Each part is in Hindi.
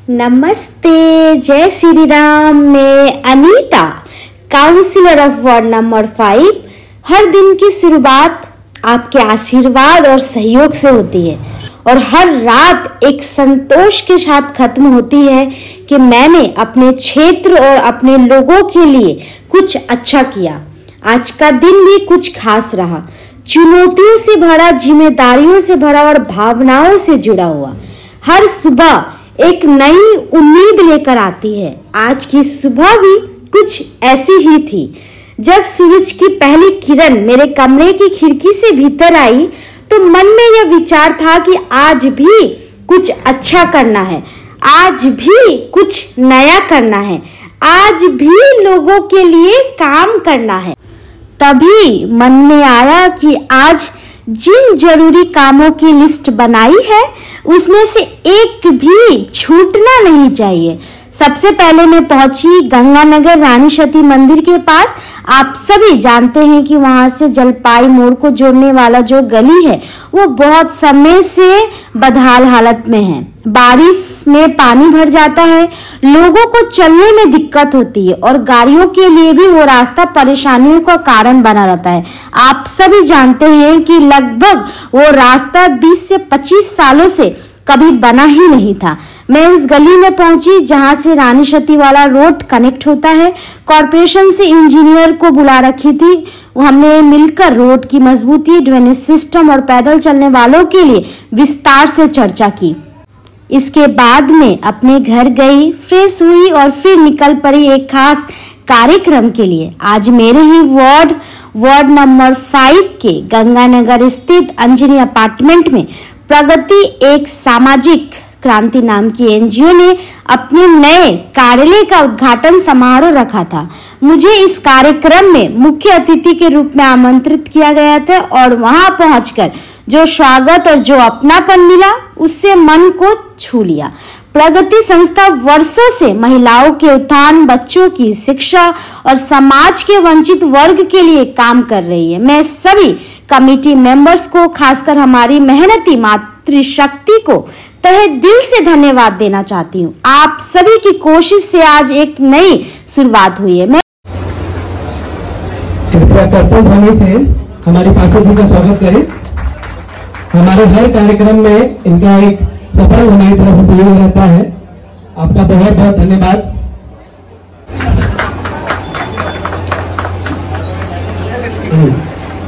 नमस्ते, जय श्री राम। मैं Anita, councillor of ward number 5। हर दिन की शुरुआत आपके आशीर्वाद और सहयोग से होती है और हर रात एक संतोष के साथ खत्म होती है कि मैंने अपने क्षेत्र और अपने लोगों के लिए कुछ अच्छा किया। आज का दिन भी कुछ खास रहा, चुनौतियों से भरा, जिम्मेदारियों से भरा और भावनाओं से जुड़ा हुआ। हर सुबह एक नई उम्मीद लेकर आती है। आज की सुबह भी कुछ ऐसी ही थी। जब सूरज की पहली किरण मेरे कमरे की खिड़की से भीतर आई तो मन में यह विचार था कि आज भी कुछ अच्छा करना है, आज भी कुछ नया करना है, आज भी लोगों के लिए काम करना है। तभी मन में आया कि आज जिन जरूरी कामों की लिस्ट बनाई है उसमें से एक भी छूटना नहीं चाहिए। सबसे पहले मैं पहुंची गंगानगर रानी सती मंदिर के पास। आप सभी जानते हैं कि वहां से जलपाई मोड़ को जोड़ने वाला जो गली है वो बहुत समय से बदहाल हालत में है। बारिश में पानी भर जाता है, लोगों को चलने में दिक्कत होती है और गाड़ियों के लिए भी वो रास्ता परेशानियों का कारण बना रहता है। आप सभी जानते हैं कि लगभग वो रास्ता 20 से 25 सालों से कभी बना ही नहीं था। मैं उस गली में पहुंची जहां से रानी सती वाला रोड कनेक्ट होता है। कॉर्पोरेशन से इंजीनियर को बुला रखी थी। हमने मिलकर रोड की मजबूती, ड्रेनेज सिस्टम और पैदल चलने वालों के लिए विस्तार से चर्चा की। इसके बाद में अपने घर गई, फ्रेश हुई और फिर निकल पड़ी एक खास कार्यक्रम के लिए। आज मेरे ही वार्ड नंबर 5 के गंगानगर स्थित अंजनी अपार्टमेंट में प्रगति एक सामाजिक क्रांति नाम की एनजीओ ने अपने नए कार्यालय का उद्घाटन समारोह रखा था। मुझे इस कार्यक्रम में मुख्य अतिथि के रूप में आमंत्रित किया गया था और वहां पहुंचकर जो स्वागत और जो अपनापन मिला उससे मन को छू लिया। प्रगति संस्था वर्षों से महिलाओं के उत्थान, बच्चों की शिक्षा और समाज के वंचित वर्ग के लिए काम कर रही है। मैं सभी कमेटी मेंबर्स को, खासकर हमारी मेहनती मातृशक्ति को तहे दिल से धन्यवाद देना चाहती हूँ। आप सभी की कोशिश से आज एक नई शुरुआत हुई है। मैं कृपया कर्तव्य ध्वनि से हमारी पार्षद जी का स्वागत करें। हमारे हर कार्यक्रम में इनका एक सफल होने की तरफ से सहयोग रहता है। आपका बहुत बहुत धन्यवाद।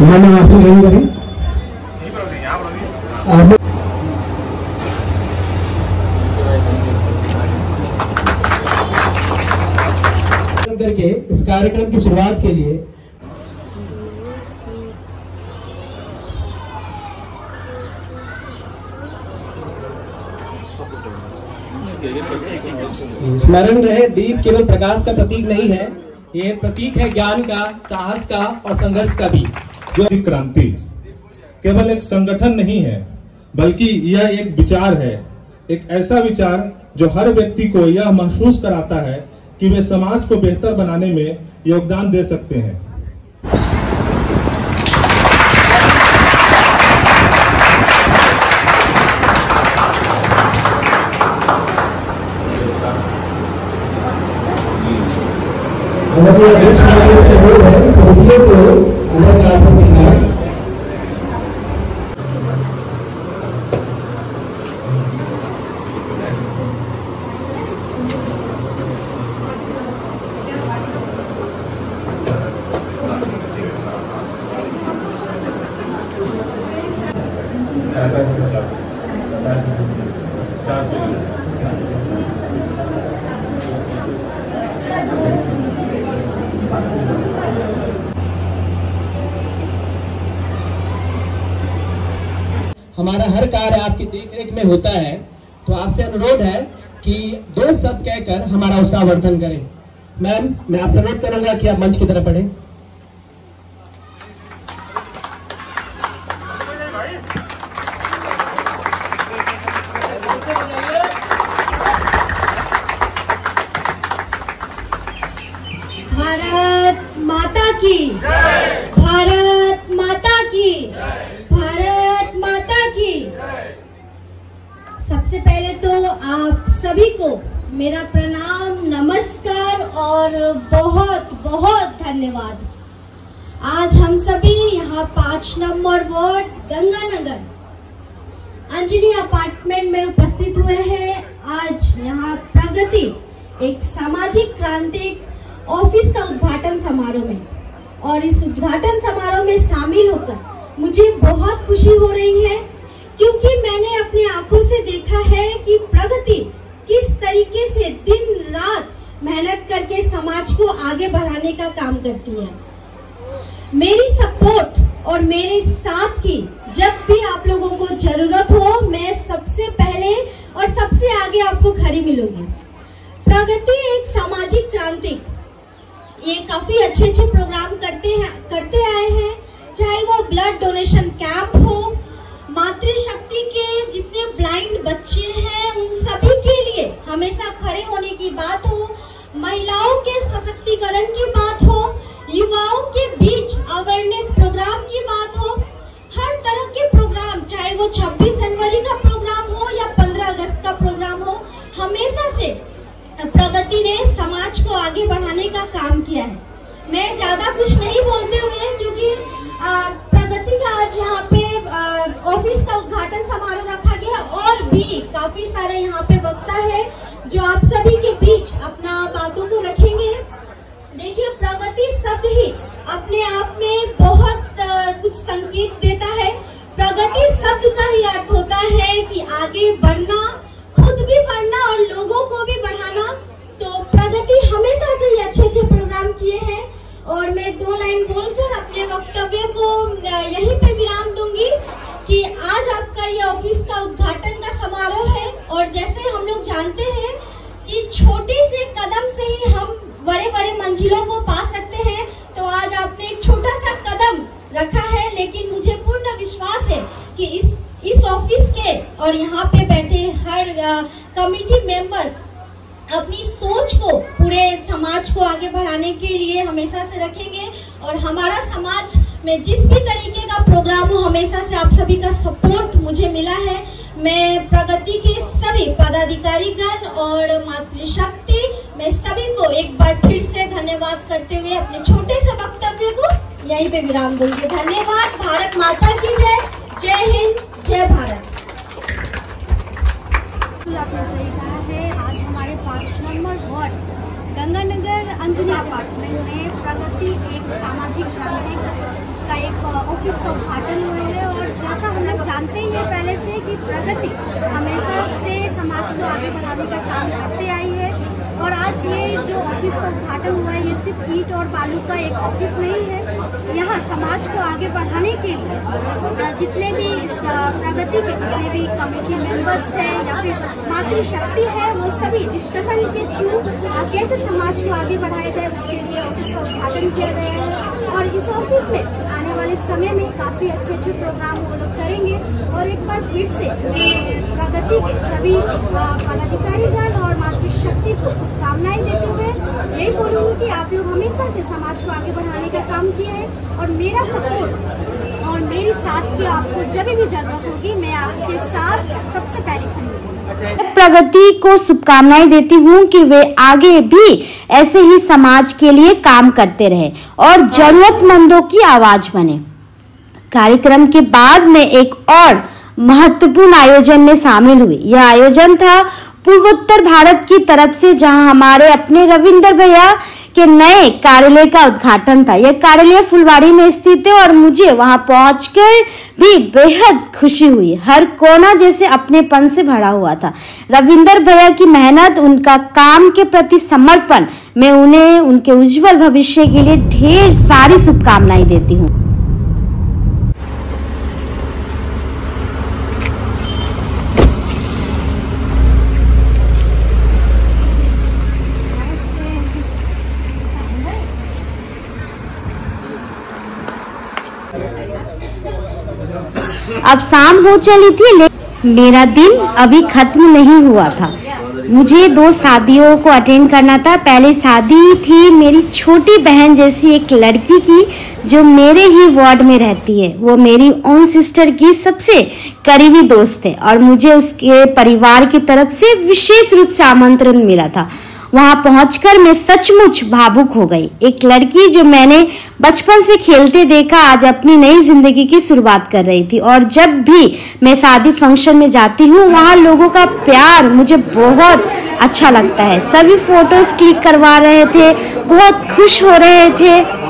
मैंने आपसे नहीं करी करके इस कार्यक्रम की शुरुआत के लिए स्मरण रहे, दीप केवल प्रकाश का प्रतीक नहीं है, ये प्रतीक है ज्ञान का, साहस का और संघर्ष का भी। जो क्रांति केवल एक संगठन नहीं है बल्कि यह एक विचार है, एक ऐसा विचार जो हर व्यक्ति को यह महसूस कराता है कि वे समाज को बेहतर बनाने में योगदान दे सकते हैं। हमारा हर कार्य आपकी देखरेख में होता है, तो आपसे अनुरोध है कि 2 शब्द कहकर हमारा उत्साहवर्धन करें। मैम, मैं आपसे अनुरोध करूंगा कि आप मंच की तरफ बढ़ें। भारत माता की जय, भारत माता की जय, भारत माता की। सबसे पहले तो आप सब सभी को मेरा प्रणाम, नमस्कार और बहुत बहुत धन्यवाद। आज हम सभी यहाँ 5 number ward Ganganagar Anjani apartment में उपस्थित हुए हैं। आज यहाँ प्रगति एक सामाजिक क्रांतिक ऑफिस का उद्घाटन समारोह में, और इस उद्घाटन समारोह में शामिल होकर मुझे बहुत खुशी हो रही है, क्योंकि मैंने अपनी आंखों से देखा है कि प्रगति किस तरीके से दिन रात मेहनत करके समाज को आगे बढ़ाने का काम करती है। मेरी सपोर्ट और मेरे साथ की जब भी आप लोगों को जरूरत हो, मैं सबसे पहले और सबसे आगे आपको खड़ी मिलूंगी। प्रगति एक सामाजिक क्रांति, ये काफी अच्छे प्रोग्राम करते आए हैं, चाहे वो ब्लड डोनेशन कैंप हो, मातृशक्ति के जितने ब्लाइंड बच्चे हैं उन सभी के लिए हमेशा खड़े होने की बात हो, महिलाओं के सशक्तिकरण की बात हो, युवाओं के बीच अवेयरनेस प्रोग्राम की बात हो, हर तरह के प्रोग्राम, चाहे वो 26 जनवरी का प्रोग्राम हो या 15 अगस्त का प्रोग्राम हो, हमेशा से प्रगति ने समाज को आगे बढ़ाने का काम किया है। मैं ज्यादा कुछ नहीं बोलते हुए, क्योंकि प्रगति का आज यहाँ पे ऑफिस का उद्घाटन समारोह रखा गया, और भी काफी सारे यहाँ पे वक्ता है जो आप सभी के बीच अपना बातों को रखेंगे। देखिए, प्रगति शब्द ही अपने आप में बहुत कुछ संकेत देता है। प्रगति शब्द का ही अर्थ होता है कि आगे बढ़ना, खुद भी बढ़ना और लोगों को भी बढ़ाना। तो प्रगति हमेशा से ही अच्छे प्रोग्राम किए हैं, और मैं 2 लाइन बोलकर अपने वक्तव्य को यहीं पे विराम दूंगी कि आज आपका ये ऑफिस का उद्घाटन का समारोह है, और जैसे हम लोग जानते हैं कि छोटे से कदम से ही हम बड़े बड़े मंजिलों को पा सकते हैं। तो आज आपने एक छोटा सा कदम रखा है, लेकिन मुझे पूर्ण विश्वास है कि इस ऑफिस के और यहाँ पे बैठे हर कमिटी मेंबर्स अपनी सोच को पूरे समाज को आगे बढ़ाने के लिए हमेशा से रखेंगे, और हमारा समाज में जिस भी तरीके का प्रोग्राम हो, हमेशा से आप सभी का सपोर्ट मुझे मिला है। मैं प्रगति के सभी पदाधिकारीगण और मातृशक्ति में सभी को एक बार फिर से धन्यवाद करते हुए अपने छोटे से वक्तव्य को यहीं पे विराम दूंगी। धन्यवाद। भारत माता की जय। जय हिंद, जय भारत। आपने सही कहा है, आज हमारे 5 number ward Ganganagar Anjani apartment में प्रगति एक सामाजिक क्रांति का एक ऑफिस का उद्घाटन हुआ है। और जैसा हम लोग जानते ही हैं पहले से कि प्रगति हमेशा से समाज को आगे बढ़ाने का काम करते आई है, और आज ये जो ऑफिस का उद्घाटन हुआ है, ये सिर्फ ईंट और बालू का एक ऑफिस नहीं है। यहाँ समाज को आगे बढ़ाने के लिए जितने भी इस प्रगति के जितने भी कमेटी मेंबर्स हैं या फिर मातृशक्ति है, वो सभी डिस्कशन के थ्रू कैसे समाज को आगे बढ़ाया जाए, उसके लिए ऑफिस का उद्घाटन किया गया है। और इस ऑफिस में आने वाले समय में काफ़ी अच्छे प्रोग्राम वो लोग करेंगे। और एक बार फिर से प्रगति के सभी पदाधिकारीगण और मातृशक्ति को शुभकामनाएं देते हुए यही बोलूँगी कि आप लोग हमेशा से समाज को आगे बढ़ाने का काम किया है, और मेरा सपोर्ट और मेरी साथ की आपको जब भी जरूरत होगी, मैं आपके साथ सबसे पहले खड़ी हूँ। प्रगति को शुभकामनाएं देती हूँ कि वे आगे भी ऐसे ही समाज के लिए काम करते रहे और जरूरतमंदों की आवाज बने। कार्यक्रम के बाद में एक और महत्वपूर्ण आयोजन में शामिल हुई। यह आयोजन था पूर्वोत्तर भारत की तरफ से, जहां हमारे अपने रविंदर भैया के नए कार्यालय का उद्घाटन था। यह कार्यालय फुलवाड़ी में स्थित है और मुझे वहां पहुंचकर भी बेहद खुशी हुई। हर कोना जैसे अपनेपन से भरा हुआ था। रविंदर भैया की मेहनत, उनका काम के प्रति समर्पण, मैं उन्हें उनके उज्जवल भविष्य के लिए ढेर सारी शुभकामनाएं देती हूँ। अब शाम हो चली थी, लेकिन मेरा दिन अभी खत्म नहीं हुआ था। मुझे 2 शादियों को अटेंड करना था। पहले शादी थी मेरी छोटी बहन जैसी एक लड़की की जो मेरे ही वार्ड में रहती है। वो मेरी ओन सिस्टर की सबसे करीबी दोस्त है और मुझे उसके परिवार की तरफ से विशेष रूप से आमंत्रण मिला था। वहां पहुंचकर मैं सचमुच भावुक हो गई। एक लड़की जो मैंने बचपन से खेलते देखा आज अपनी नई जिंदगी की शुरुआत कर रही थी। और जब भी मैं शादी फंक्शन में जाती हूँ वहां लोगों का प्यार मुझे बहुत अच्छा लगता है। सभी फोटोज क्लिक करवा रहे थे, बहुत खुश हो रहे थे।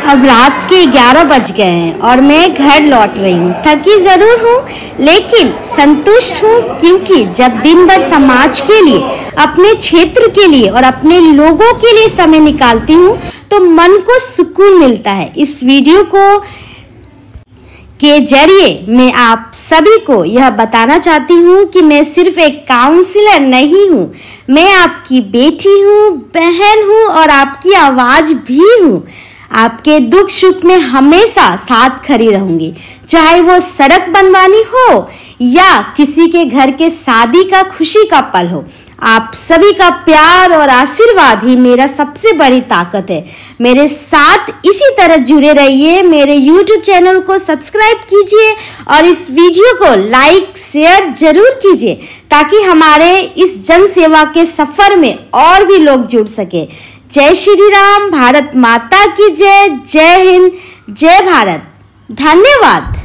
अब रात के 11 बज गए हैं और मैं घर लौट रही हूँ। थकी जरूर हूँ लेकिन संतुष्ट हूँ, क्योंकि जब दिन भर समाज के लिए, अपने क्षेत्र के लिए और अपने लोगों के लिए समय निकालती हूँ तो मन को सुकून मिलता है। इस वीडियो के जरिए मैं आप सभी को यह बताना चाहती हूँ कि मैं सिर्फ एक काउंसलर नहीं हूँ, मैं आपकी बेटी हूँ, बहन हूँ और आपकी आवाज भी हूँ। आपके दुख सुख में हमेशा साथ खड़ी रहूंगी, चाहे वो सड़क बनवानी हो या किसी के घर के शादी का खुशी का पल हो। आप सभी का प्यार और आशीर्वाद ही मेरा सबसे बड़ी ताकत है। मेरे साथ इसी तरह जुड़े रहिए। मेरे YouTube चैनल को सब्सक्राइब कीजिए और इस वीडियो को लाइक शेयर जरूर कीजिए ताकि हमारे इस जन सेवा के सफर में और भी लोग जुड़ सके। जय श्री राम, भारत माता की जय, जय हिंद, जय भारत। धन्यवाद।